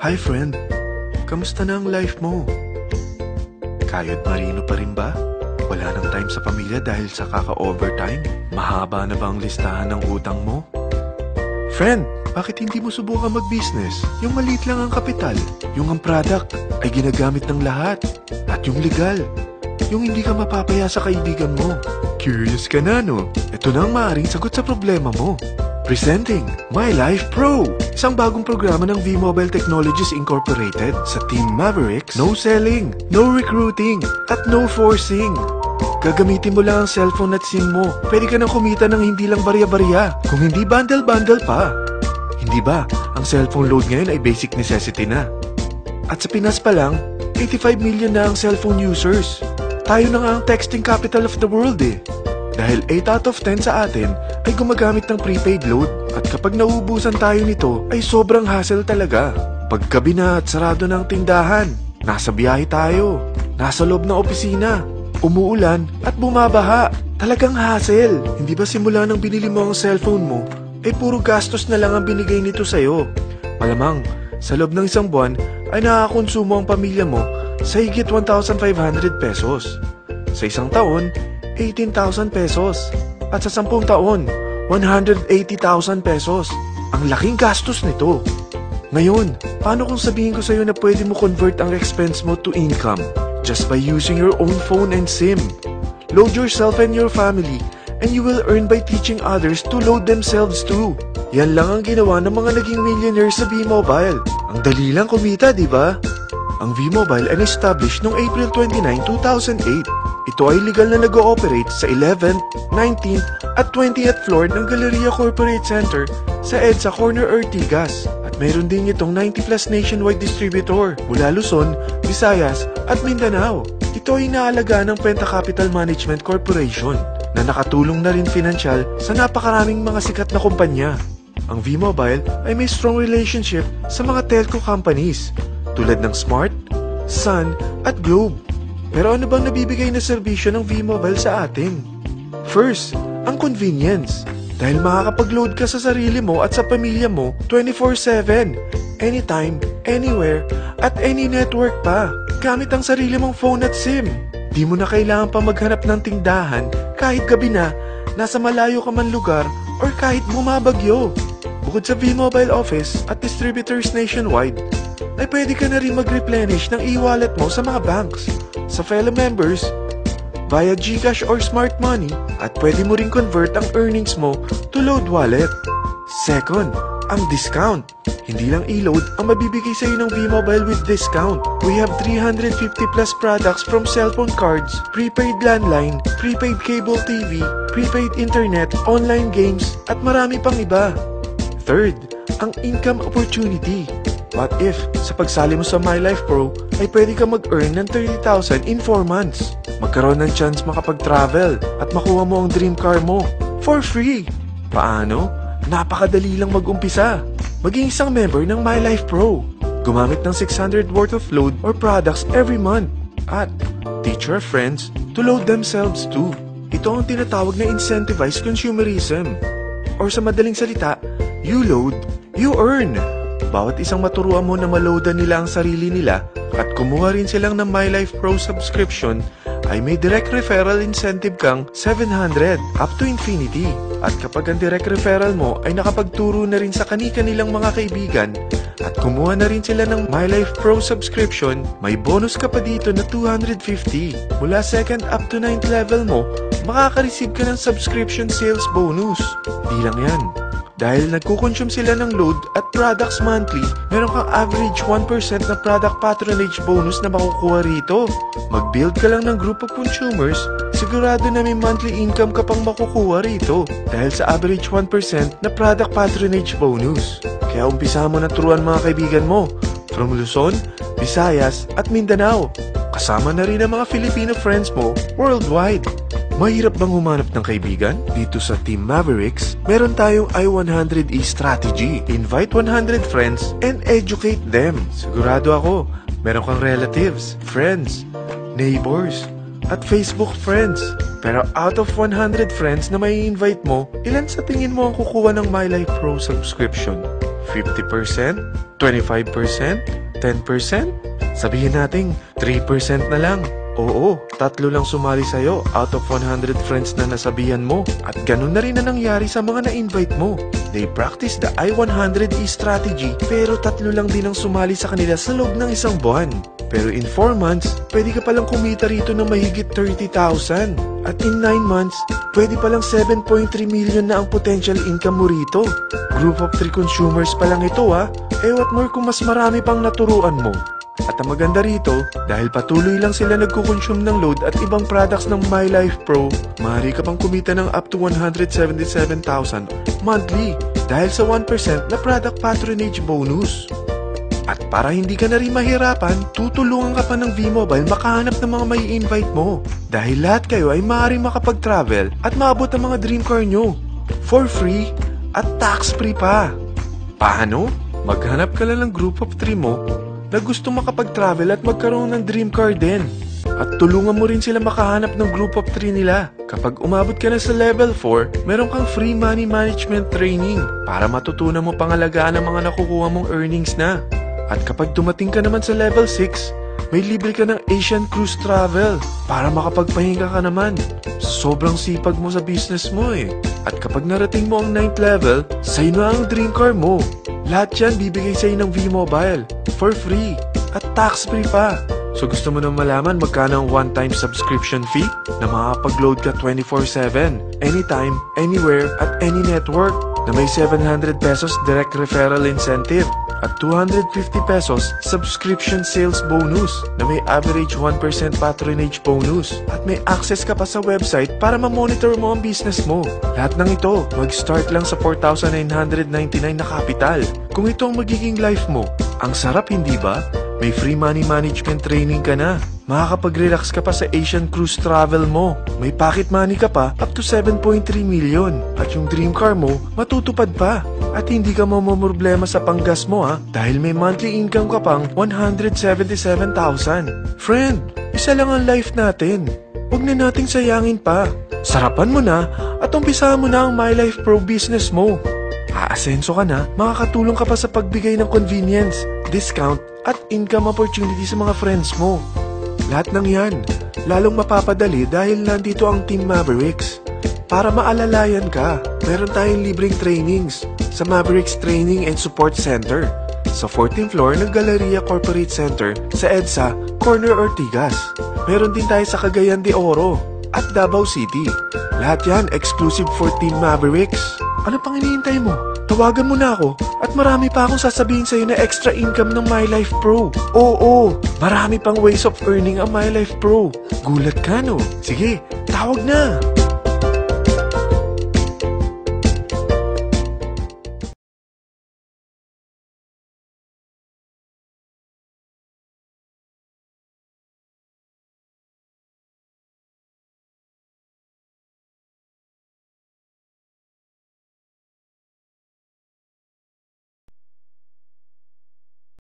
Hi friend, kamusta na ang life mo? Kayod marino pa rin ba? Wala nang time sa pamilya dahil sa kaka-overtime? Mahaba na ba ang listahan ng utang mo? Friend, bakit hindi mo subukan mag-business? Yung maliit lang ang kapital, yung ang product ay ginagamit ng lahat, at yung legal, yung hindi ka mapapaya sa kaibigan mo. Curious ka na, no? Ito na ang maaaring sagot sa problema mo. Presenting My Life Pro, isang bagong programa ng V-Mobile Technologies Incorporated sa Team Mavericks. No selling, no recruiting, at no forcing. Gagamitin mo lang ang cellphone at SIM mo. Pwede ka nang kumita ng hindi lang barya-barya, kung hindi bundle-bundle pa. Hindi ba, ang cellphone load ngayon ay basic necessity na. At sa Pinas pa lang, 85 million na ang cellphone users. Tayo na nga ang texting capital of the world eh. Dahil 8 out of 10 sa atin ay gumagamit ng prepaid load. At kapag nauubusan tayo nito ay sobrang hassle talaga. Paggabi na at sarado ng tindahan, nasa biyahe tayo, nasa loob ng opisina, umuulan at bumabaha. Talagang hassle. Hindi ba simula nang binili mo ang cellphone mo, ay puro gastos na lang ang binigay nito sa'yo? Malamang, sa loob ng isang buwan ay nakakakonsumo ang pamilya mo sa higit 1,500 pesos. Sa isang taon, 18,000 pesos. At sa 10 taon, 180,000 pesos. Ang laking gastos nito. Ngayon, paano kung sabihin ko sa'yo na pwede mo convert ang expense mo to income just by using your own phone and SIM? Load yourself and your family and you will earn by teaching others to load themselves too. Yan lang ang ginawa ng mga naging millionaires sa V-Mobile. Ang dali lang kumita, di ba? Ang V-Mobile ay established noong April 29, 2008. Ito ay legal na nag-ooperate sa 11th, 19th at 20th floor ng Galleria Corporate Center sa EDSA Corner Ortigas. At mayroon din itong 90 plus nationwide distributor mula Luzon, Visayas at Mindanao. Ito ay inaalagaan ng Penta Capital Management Corporation na nakatulong na rin pinansyal sa napakaraming mga sikat na kumpanya. Ang V-Mobile ay may strong relationship sa mga telco companies tulad ng Smart, Sun at Globe. Pero ano bang nabibigay na serbisyo ng V-Mobile sa atin? First, ang convenience. Dahil makakapag-load ka sa sarili mo at sa pamilya mo 24/7, anytime, anywhere, at any network pa. Gamit ang sarili mong phone at SIM. Di mo na kailangan pa maghanap ng tindahan kahit gabi na, nasa malayo ka man lugar, or kahit bumabagyo. Bukod sa V-Mobile office at distributors nationwide, ay pwede ka na rin mag-replenish ng e-wallet mo sa mga banks, sa fellow members, via GCash or Smart Money, at pwede mo rin convert ang earnings mo to load wallet. Second, ang discount. Hindi lang e-load ang mabibigay sa iyo ng V-Mobile with discount. We have 350 plus products from cellphone cards, prepaid landline, prepaid cable TV, prepaid internet, online games, at marami pang iba. Third, ang income opportunity. What if, sa pagsali mo sa My Life Pro, ay pwede ka mag-earn ng 30,000 in 4 months? Magkaroon ng chance makapag-travel at makuha mo ang dream car mo for free. Paano? Napakadali lang mag-umpisa. Maging isang member ng My Life Pro. Gumamit ng 600 worth of load or products every month. At teach your friends to load themselves too. Ito ang tinatawag na incentivized consumerism. Or sa madaling salita, you load, you earn. Bawat isang maturuan mo na maloadan nila ang sarili nila at kumuha rin silang ng My Life Pro subscription, ay may direct referral incentive kang 700 up to infinity. At kapag ang direct referral mo ay nakapagturo na rin sa kani-kanilang mga kaibigan at kumuha na rin sila ng My Life Pro subscription, may bonus ka pa dito na 250. Mula 2nd up to 9th level mo, makaka-receive ka ng subscription sales bonus. Di lang yan. Dahil nagkukonsume sila ng load at products monthly, meron kang average 1% na product patronage bonus na makukuha rito. Mag-build ka lang ng group of consumers, sigurado na may monthly income ka pang makukuha rito dahil sa average 1% na product patronage bonus. Kaya umpisa mo na turuan mga kaibigan mo from Luzon, Visayas at Mindanao. Kasama na rin ang mga Filipino friends mo worldwide. Mahirap bang humanap ng kaibigan? Dito sa Team Mavericks, meron tayong I100E strategy. Invite 100 friends and educate them. Sigurado ako, meron kang relatives, friends, neighbors, at Facebook friends. Pero out of 100 friends na may invite mo, ilan sa tingin mo ang kukuha ng My Life Pro subscription? 50%? 25%? 10%? Sabihin natin 3% na lang. Oo, 3 lang sumali sa'yo out of 100 friends na nasabihan mo. At ganun na rin na nangyari sa mga na-invite mo. They practice the I-100E strategy pero 3 lang din ang sumali sa kanila sa loob ng isang buwan. Pero in 4 months, pwede ka palang kumita rito ng mahigit 30,000. At in 9 months, pwede palang 7.3 million na ang potential income mo rito. Group of 3 consumers pa lang ito ha. What more kung mas marami pang naturuan mo. At ang maganda rito, dahil patuloy lang sila nagkukonsume ng load at ibang products ng My Life Pro, maaari ka pang kumita ng up to 177,000 monthly dahil sa 1% na product patronage bonus. At para hindi ka na rin mahirapan, tutulungan ka pa ng V-Mobile makahanap ng mga may invite mo. Dahil lahat kayo ay maaaring makapag-travel at maabot ang mga dream car nyo for free at tax-free pa. Paano? Maghanap ka lang ng group of 3 mo na gusto makapag-travel at magkaroon ng dream car din. At tulungan mo rin sila makahanap ng group of 3 nila. Kapag umabot ka na sa level 4, meron kang free money management training para matutunan mo pangalagaan ang mga nakukuha mong earnings na. At kapag dumating ka naman sa level 6, may libre ka ng Asian Cruise Travel para makapagpahinga ka naman. Sobrang sipag mo sa business mo eh. At kapag narating mo ang 9th level, sa'yo na ang dream car mo. Lahat yan bibigay sa'yo ng V-Mobile for free at tax-free pa. So gusto mo na malaman magkano ang one-time subscription fee na makakapag-load ka 24/7, anytime, anywhere, at any network na may 700 pesos direct referral incentive at 250 pesos subscription sales bonus na may average 1% patronage bonus at may access ka pa sa website para ma-monitor mo ang business mo. Lahat ng ito, mag-start lang sa 4,999 na capital. Kung ito ang magiging life mo, ang sarap hindi ba? May free money management training ka na. Makakapag-relax ka pa sa Asian Cruise Travel mo. May pocket money ka pa up to 7.3 million. At yung dream car mo, matutupad pa. At hindi ka mamomroblema sa panggas mo ha, dahil may monthly income ka pang 177,000. Friend, isa lang ang life natin. Huwag na nating sayangin pa. Sarapan mo na at umpisahan mo na ang My Life Pro business mo. Aasenso ka na, makakatulong ka pa sa pagbigay ng convenience, discount, at income opportunity sa mga friends mo. Lahat ng yan, lalong mapapadali dahil nandito ang Team Mavericks. Para maalalayan ka, meron tayong libreng trainings sa Mavericks Training and Support Center sa 14th floor ng Galleria Corporate Center sa EDSA, Corner Ortigas. Meron din tayo sa Cagayan de Oro at Davao City. Lahat yan exclusive for Team Mavericks. Ano pang hinihintay mo? Tawagan mo na ako at marami pa akong sasabihin sa'yo na extra income ng My Life Pro. Oo, marami pang ways of earning ang My Life Pro. Gulat ka no? Sige, tawag na!